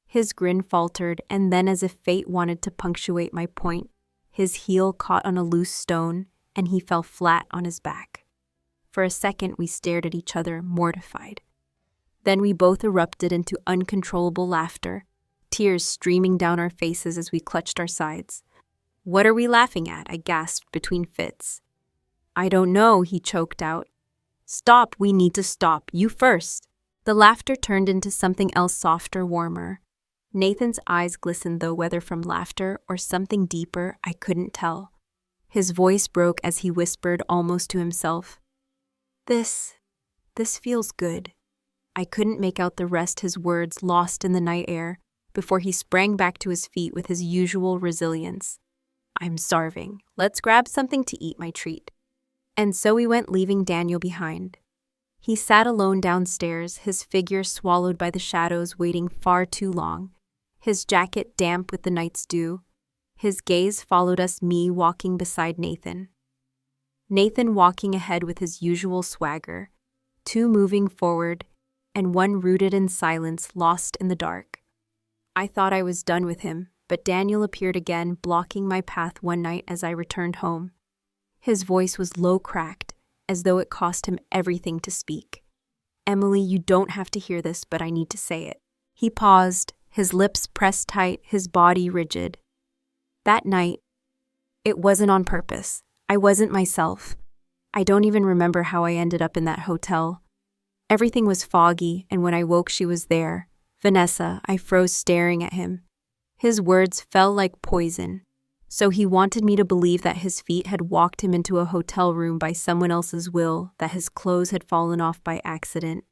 His grin faltered, and then, as if fate wanted to punctuate my point, his heel caught on a loose stone, and he fell flat on his back. For a second, we stared at each other, mortified. Then we both erupted into uncontrollable laughter, tears streaming down our faces as we clutched our sides. "What are we laughing at?" I gasped between fits. "I don't know," he choked out. "Stop, we need to stop. You first." The laughter turned into something else softer, warmer. Nathan's eyes glistened, though whether from laughter or something deeper, I couldn't tell. His voice broke as he whispered almost to himself, This feels good." I couldn't make out the rest, his words lost in the night air, before he sprang back to his feet with his usual resilience. "I'm starving. Let's grab something to eat, my treat." And so we went, leaving Daniel behind. He sat alone downstairs, his figure swallowed by the shadows, waiting far too long, his jacket damp with the night's dew. His gaze followed us, me walking beside Nathan. Nathan walking ahead with his usual swagger, two moving forward, and one rooted in silence, lost in the dark. I thought I was done with him, but Daniel appeared again, blocking my path one night as I returned home. His voice was low, cracked, as though it cost him everything to speak. "Emily, you don't have to hear this, but I need to say it." He paused, his lips pressed tight, his body rigid. That night, it wasn't on purpose. I wasn't myself. I don't even remember how I ended up in that hotel. Everything was foggy, and when I woke, she was there. Vanessa. I froze, staring at him. His words fell like poison. So he wanted me to believe that his feet had walked him into a hotel room by someone else's will, that his clothes had fallen off by accident,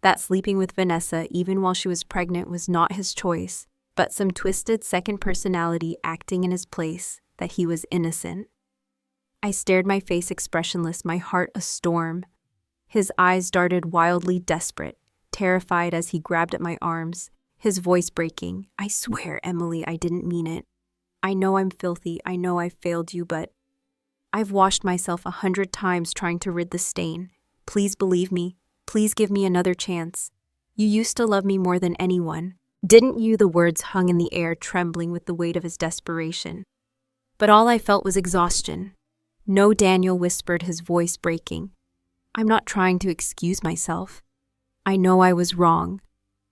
that sleeping with Vanessa, even while she was pregnant, was not his choice, but some twisted second personality acting in his place, that he was innocent. I stared, my face expressionless, my heart a storm. His eyes darted wildly, desperate, terrified as he grabbed at my arms, his voice breaking. "I swear, Emily, I didn't mean it. I know I'm filthy, I know I've failed you, but I've washed myself 100 times trying to rid the stain. Please believe me. Please give me another chance. You used to love me more than anyone. Didn't you?" The words hung in the air, trembling with the weight of his desperation. But all I felt was exhaustion. "No," Daniel whispered, his voice breaking. "I'm not trying to excuse myself. I know I was wrong.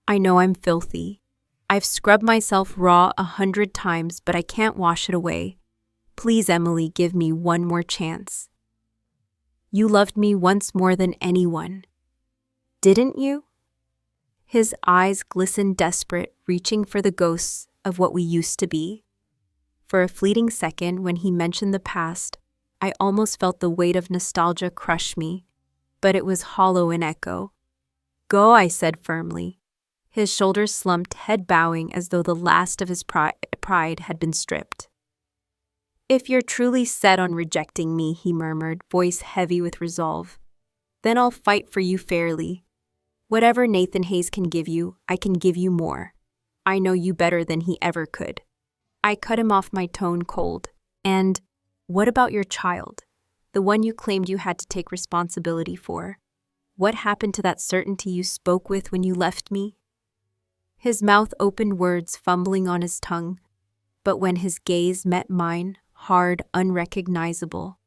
I know I'm filthy. I've scrubbed myself raw 100 times, but I can't wash it away. Please, Emily, give me one more chance. You loved me once more than anyone. Didn't you?" His eyes glistened, desperate, reaching for the ghosts of what we used to be. For a fleeting second, when he mentioned the past, I almost felt the weight of nostalgia crush me, but it was hollow in echo. "Go," I said firmly. His shoulders slumped, head bowing as though the last of his pride had been stripped. "If you're truly set on rejecting me," he murmured, voice heavy with resolve, "then I'll fight for you fairly. Whatever Nathan Hayes can give you, I can give you more. I know you better than he ever could." I cut him off, my tone cold. "And what about your child? The one you claimed you had to take responsibility for? What happened to that certainty you spoke with when you left me?" His mouth opened, words fumbling on his tongue, but when his gaze met mine, hard, unrecognizable.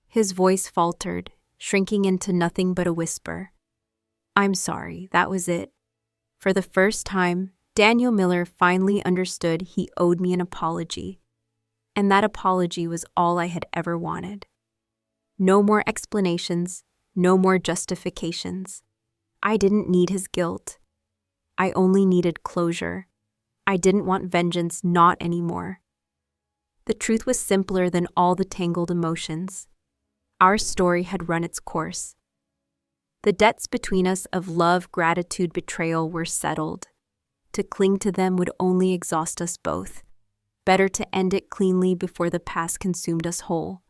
His voice faltered, shrinking into nothing but a whisper. "I'm sorry, that was it." For the first time, Daniel Miller finally understood he owed me an apology, and that apology was all I had ever wanted. No more explanations, no more justifications. I didn't need his guilt. I only needed closure. I didn't want vengeance, not anymore. The truth was simpler than all the tangled emotions. Our story had run its course. The debts between us of love, gratitude, betrayal were settled. To cling to them would only exhaust us both. Better to end it cleanly before the past consumed us whole.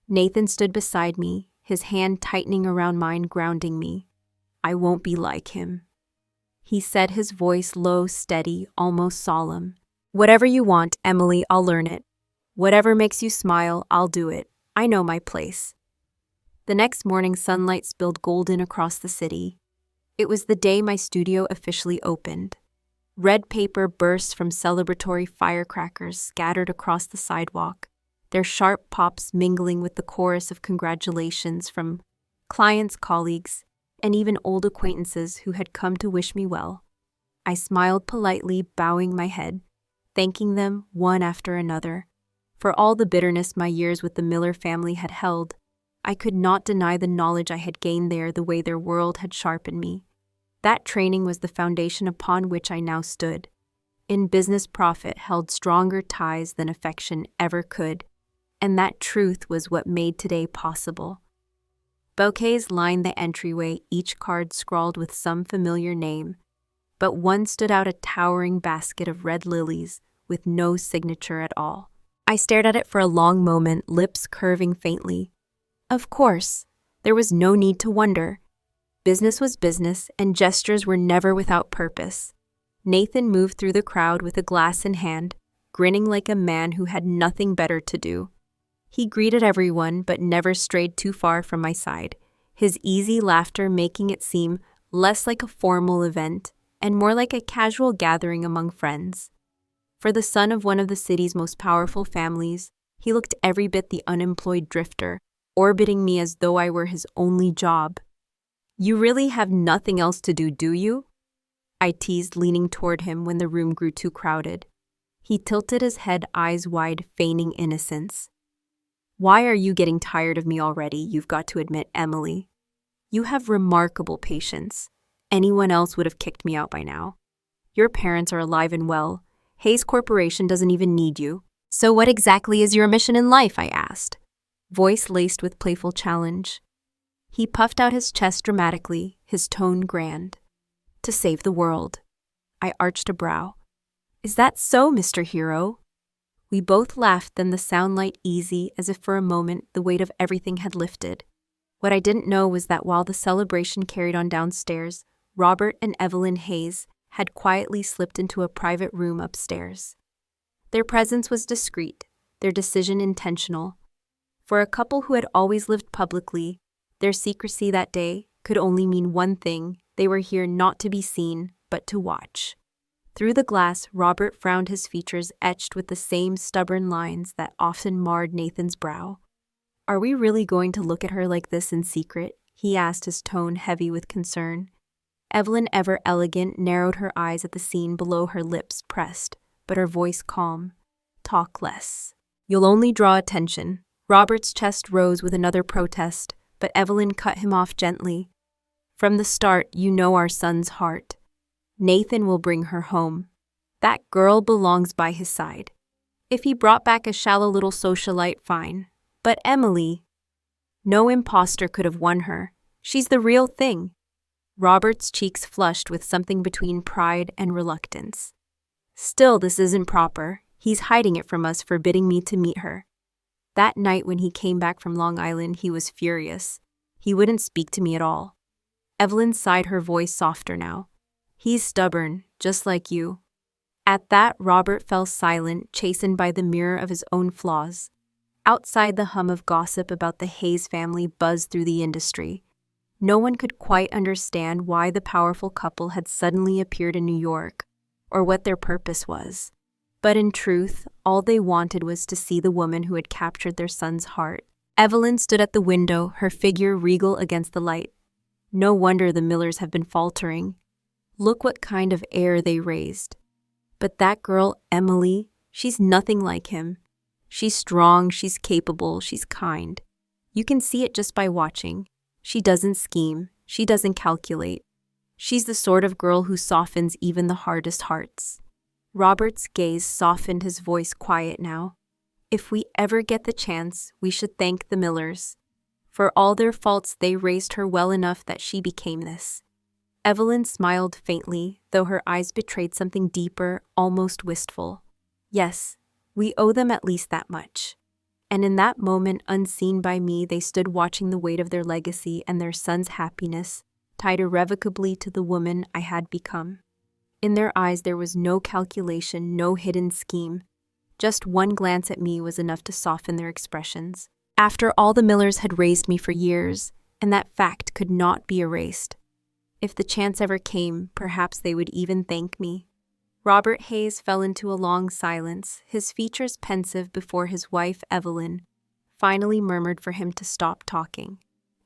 Nathan stood beside me, his hand tightening around mine, grounding me. "I won't be like him," he said, his voice low, steady, almost solemn. "Whatever you want, Emily, I'll learn it. Whatever makes you smile, I'll do it. I know my place." The next morning, sunlight spilled golden across the city. It was the day my studio officially opened. Red paper burst from celebratory firecrackers scattered across the sidewalk, their sharp pops mingling with the chorus of congratulations from clients, colleagues, and even old acquaintances who had come to wish me well. I smiled politely, bowing my head, thanking them one after another. For all the bitterness my years with the Miller family had held, I could not deny the knowledge I had gained there, the way their world had sharpened me. That training was the foundation upon which I now stood. In business, profit held stronger ties than affection ever could, and that truth was what made today possible. Bouquets lined the entryway, each card scrawled with some familiar name, but one stood out, a towering basket of red lilies with no signature at all. I stared at it for a long moment, lips curving faintly. Of course, there was no need to wonder. Business was business, and gestures were never without purpose. Nathan moved through the crowd with a glass in hand, grinning like a man who had nothing better to do. He greeted everyone but never strayed too far from my side, his easy laughter making it seem less like a formal event and more like a casual gathering among friends. For the son of one of the city's most powerful families, he looked every bit the unemployed drifter, orbiting me as though I were his only job. "You really have nothing else to do you?" I teased, leaning toward him when the room grew too crowded. He tilted his head, eyes wide, feigning innocence. "Why are you getting tired of me already? You've got to admit, Emily. You have remarkable patience. Anyone else would have kicked me out by now. Your parents are alive and well. Hayes Corporation doesn't even need you. So what exactly is your mission in life?" I asked, voice laced with playful challenge. He puffed out his chest dramatically, his tone grand. "To save the world." I arched a brow. "Is that so, Mr. Hero?" We both laughed, then the sound light easy, as if for a moment the weight of everything had lifted. What I didn't know was that while the celebration carried on downstairs, Robert and Evelyn Hayes had quietly slipped into a private room upstairs. Their presence was discreet, their decision intentional. For a couple who had always lived publicly, their secrecy that day could only mean one thing: they were here not to be seen, but to watch. Through the glass, Robert frowned, his features etched with the same stubborn lines that often marred Nathan's brow. "Are we really going to look at her like this in secret?" he asked, his tone heavy with concern. Evelyn, ever elegant, narrowed her eyes at the scene below, her lips pressed, but her voice calm. "Talk less. You'll only draw attention." Robert's chest rose with another protest, but Evelyn cut him off gently. "From the start, you know our son's heart. Nathan will bring her home. That girl belongs by his side. If he brought back a shallow little socialite, fine. But Emily, no imposter could have won her. She's the real thing." Robert's cheeks flushed with something between pride and reluctance. "Still, this isn't proper. He's hiding it from us, forbidding me to meet her. That night when he came back from Long Island, he was furious. He wouldn't speak to me at all." Evelyn sighed, her voice softer now. "He's stubborn, just like you." At that, Robert fell silent, chastened by the mirror of his own flaws. Outside, the hum of gossip about the Hayes family buzzed through the industry. No one could quite understand why the powerful couple had suddenly appeared in New York, or what their purpose was. But in truth, all they wanted was to see the woman who had captured their son's heart. Evelyn stood at the window, her figure regal against the light. "No wonder the Millers have been faltering. Look what kind of heir they raised. But that girl, Emily, she's nothing like him. She's strong, she's capable, she's kind. You can see it just by watching. She doesn't scheme, she doesn't calculate. She's the sort of girl who softens even the hardest hearts." Robert's gaze softened, his voice quiet now. "If we ever get the chance, we should thank the Millers. For all their faults, they raised her well enough that she became this." Evelyn smiled faintly, though her eyes betrayed something deeper, almost wistful. "Yes, we owe them at least that much." And in that moment, unseen by me, they stood watching the weight of their legacy and their son's happiness tied irrevocably to the woman I had become. In their eyes there was no calculation, no hidden scheme. Just one glance at me was enough to soften their expressions. After all, the Millers had raised me for years, and that fact could not be erased. If the chance ever came, perhaps they would even thank me. Robert Hayes fell into a long silence, his features pensive before his wife, Evelyn, finally murmured for him to stop talking.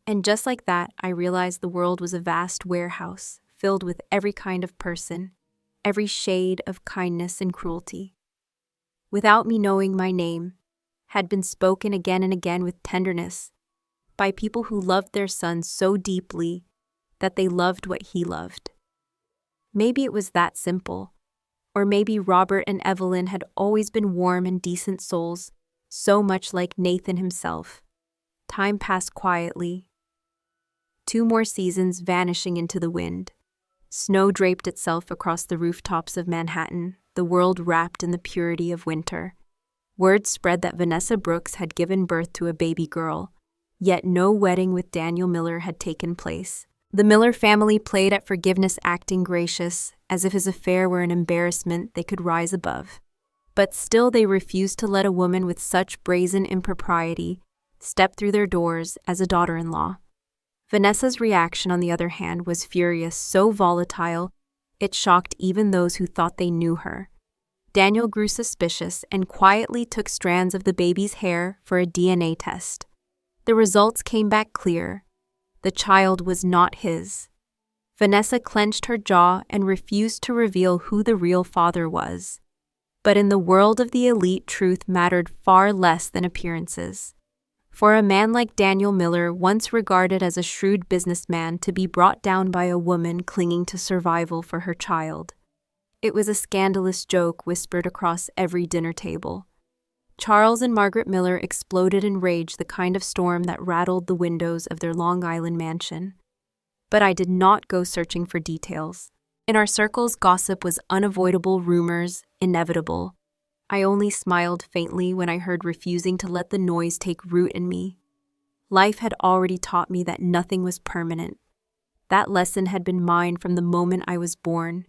And just like that, I realized the world was a vast warehouse, filled with every kind of person, every shade of kindness and cruelty. Without me knowing, my name had been spoken again and again with tenderness by people who loved their son so deeply that they loved what he loved. Maybe it was that simple. Or maybe Robert and Evelyn had always been warm and decent souls, so much like Nathan himself. Time passed quietly. 2 more seasons vanishing into the wind. Snow draped itself across the rooftops of Manhattan, the world wrapped in the purity of winter. Word spread that Vanessa Brooks had given birth to a baby girl. Yet no wedding with Daniel Miller had taken place. The Miller family played at forgiveness, acting gracious, as if his affair were an embarrassment they could rise above. But still they refused to let a woman with such brazen impropriety step through their doors as a daughter-in-law. Vanessa's reaction, on the other hand, was furious, so volatile, it shocked even those who thought they knew her. Daniel grew suspicious and quietly took strands of the baby's hair for a DNA test. The results came back clear. The child was not his. Vanessa clenched her jaw and refused to reveal who the real father was. But in the world of the elite, truth mattered far less than appearances. For a man like Daniel Miller, once regarded as a shrewd businessman, to be brought down by a woman clinging to survival for her child. It was a scandalous joke whispered across every dinner table. Charles and Margaret Miller exploded in rage, the kind of storm that rattled the windows of their Long Island mansion. But I did not go searching for details. In our circles, gossip was unavoidable, rumors inevitable. I only smiled faintly when I heard refusing to let the noise take root in me. Life had already taught me that nothing was permanent. That lesson had been mine from the moment I was born.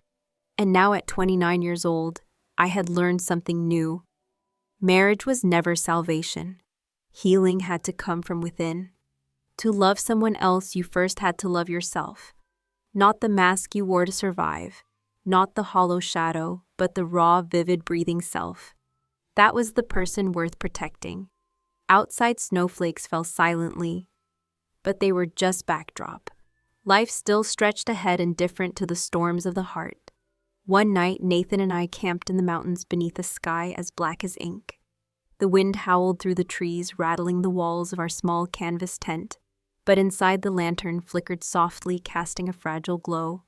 And now at 29 years old, I had learned something new. Marriage was never salvation. Healing had to come from within. To love someone else, you first had to love yourself. Not the mask you wore to survive, not the hollow shadow, but the raw, vivid, breathing self. That was the person worth protecting. Outside snowflakes fell silently, but they were just backdrop. Life still stretched ahead, indifferent to the storms of the heart. One night, Nathan and I camped in the mountains beneath a sky as black as ink. The wind howled through the trees, rattling the walls of our small canvas tent, but inside the lantern flickered softly, casting a fragile glow.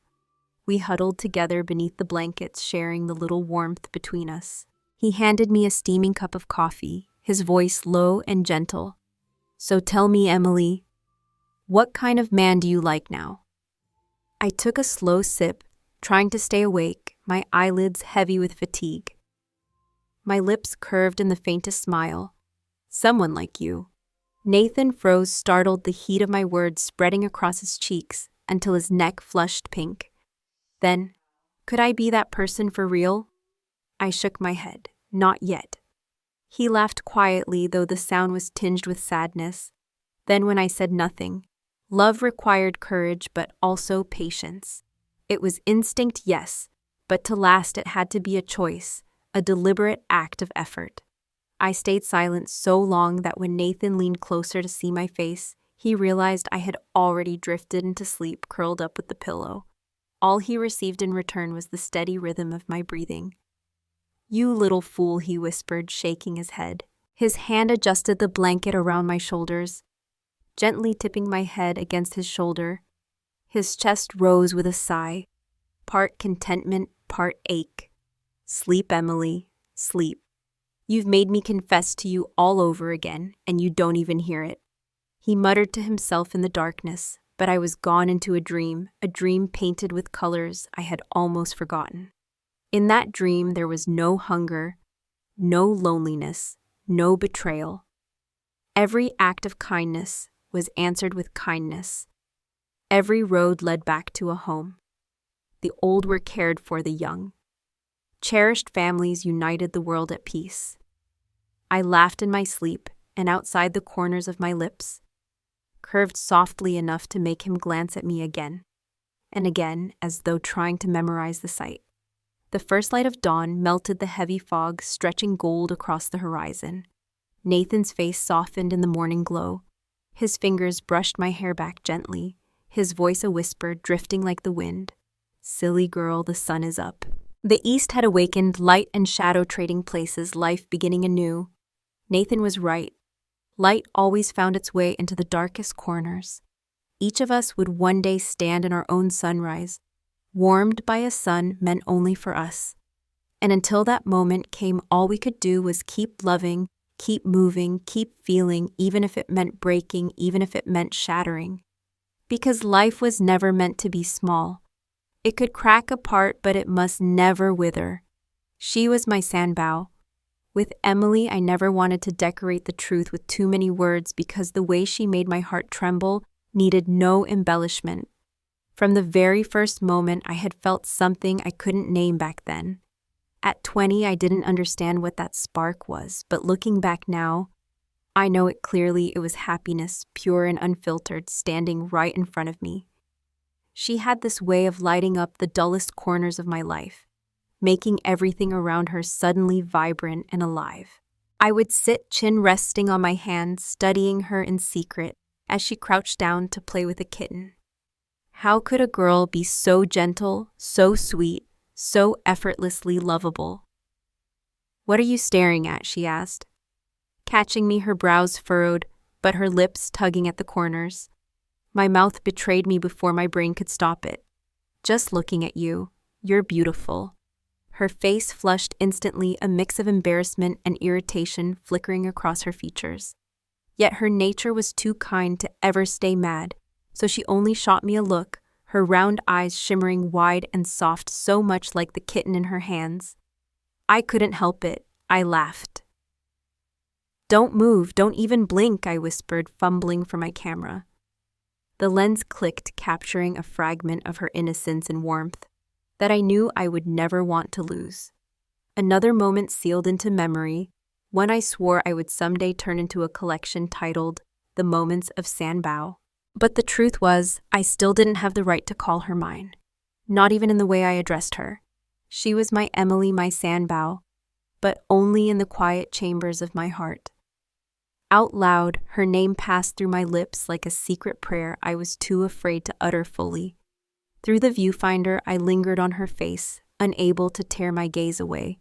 We huddled together beneath the blankets, sharing the little warmth between us. He handed me a steaming cup of coffee, his voice low and gentle. "So tell me, Emily, what kind of man do you like now?" I took a slow sip, trying to stay awake, my eyelids heavy with fatigue. My lips curved in the faintest smile. "Someone like you." Nathan froze, startled, the heat of my words spreading across his cheeks until his neck flushed pink. Then, could I be that person for real? I shook my head. Not yet. He laughed quietly, though the sound was tinged with sadness. Then when I said nothing, love required courage but also patience. It was instinct, yes, but to last it had to be a choice, a deliberate act of effort. I stayed silent so long that when Nathan leaned closer to see my face, he realized I had already drifted into sleep, curled up with the pillow. All he received in return was the steady rhythm of my breathing. "You little fool," he whispered, shaking his head. His hand adjusted the blanket around my shoulders, gently tipping my head against his shoulder. His chest rose with a sigh, part contentment, part ache. "Sleep, Emily, sleep. You've made me confess to you all over again, and you don't even hear it." He muttered to himself in the darkness, but I was gone into a dream painted with colors I had almost forgotten. In that dream there was no hunger, no loneliness, no betrayal. Every act of kindness was answered with kindness. Every road led back to a home. The old were cared for, the young. Cherished families united the world at peace. I laughed in my sleep, and outside the corners of my lips, curved softly enough to make him glance at me again, and again, as though trying to memorize the sight. The first light of dawn melted the heavy fog, stretching gold across the horizon. Nathan's face softened in the morning glow. His fingers brushed my hair back gently, his voice a whisper, drifting like the wind. "Silly girl, the sun is up." The east had awakened, light and shadow trading places, life beginning anew. Nathan was right. Light always found its way into the darkest corners. Each of us would one day stand in our own sunrise, warmed by a sun meant only for us. And until that moment came, all we could do was keep loving, keep moving, keep feeling, even if it meant breaking, even if it meant shattering. Because life was never meant to be small. It could crack apart, but it must never wither. She was my sandbow, With Emily, I never wanted to decorate the truth with too many words because the way she made my heart tremble needed no embellishment. From the very first moment, I had felt something I couldn't name back then. At 20, I didn't understand what that spark was, but looking back now, I know it clearly. It was happiness, pure and unfiltered, standing right in front of me. She had this way of lighting up the dullest corners of my life, making everything around her suddenly vibrant and alive. I would sit chin resting on my hand, studying her in secret as she crouched down to play with a kitten. How could a girl be so gentle, so sweet, so effortlessly lovable? "What are you staring at?" she asked, catching me, her brows furrowed, but her lips tugging at the corners. My mouth betrayed me before my brain could stop it. "Just looking at you. You're beautiful." Her face flushed instantly, a mix of embarrassment and irritation flickering across her features. Yet her nature was too kind to ever stay mad, so she only shot me a look, her round eyes shimmering wide and soft, so much like the kitten in her hands. I couldn't help it. I laughed. "Don't move, don't even blink," I whispered, fumbling for my camera. The lens clicked, capturing a fragment of her innocence and warmth that I knew I would never want to lose. Another moment sealed into memory, one I swore I would someday turn into a collection titled The Moments of Sanbao. But the truth was, I still didn't have the right to call her mine. Not even in the way I addressed her. She was my Emily, my Sanbao, but only in the quiet chambers of my heart. Out loud, her name passed through my lips like a secret prayer I was too afraid to utter fully. Through the viewfinder, I lingered on her face, unable to tear my gaze away.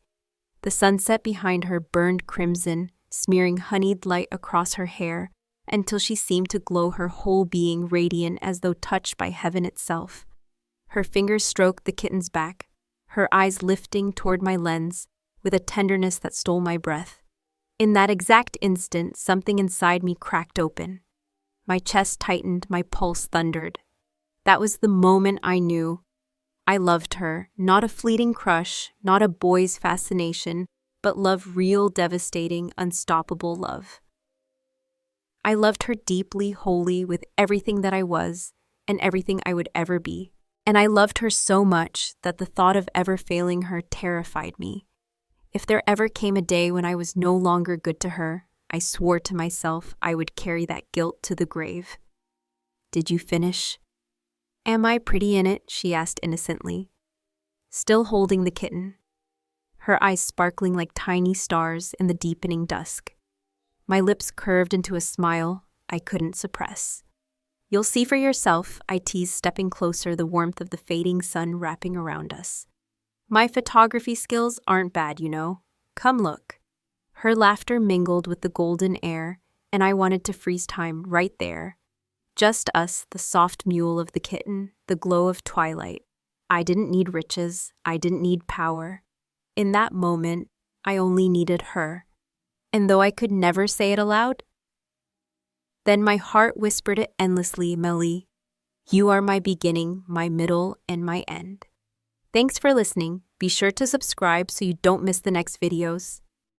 The sunset behind her burned crimson, smearing honeyed light across her hair, until she seemed to glow, her whole being radiant as though touched by heaven itself. Her fingers stroked the kitten's back, her eyes lifting toward my lens with a tenderness that stole my breath. In that exact instant, something inside me cracked open. My chest tightened, my pulse thundered. That was the moment I knew I loved her, not a fleeting crush, not a boy's fascination, but love, real, devastating, unstoppable love. I loved her deeply, wholly, with everything that I was and everything I would ever be. And I loved her so much that the thought of ever failing her terrified me. If there ever came a day when I was no longer good to her, I swore to myself I would carry that guilt to the grave. "Did you finish?" "Am I pretty in it?" she asked innocently, still holding the kitten, her eyes sparkling like tiny stars in the deepening dusk. My lips curved into a smile I couldn't suppress. "You'll see for yourself," I teased, stepping closer, the warmth of the fading sun wrapping around us. "My photography skills aren't bad, you know. Come look." Her laughter mingled with the golden air, and I wanted to freeze time right there. Just us, the soft mule of the kitten, the glow of twilight. I didn't need riches. I didn't need power. In that moment, I only needed her. And though I could never say it aloud, then my heart whispered it endlessly, "Melly, you are my beginning, my middle, and my end." Thanks for listening. Be sure to subscribe so you don't miss the next videos.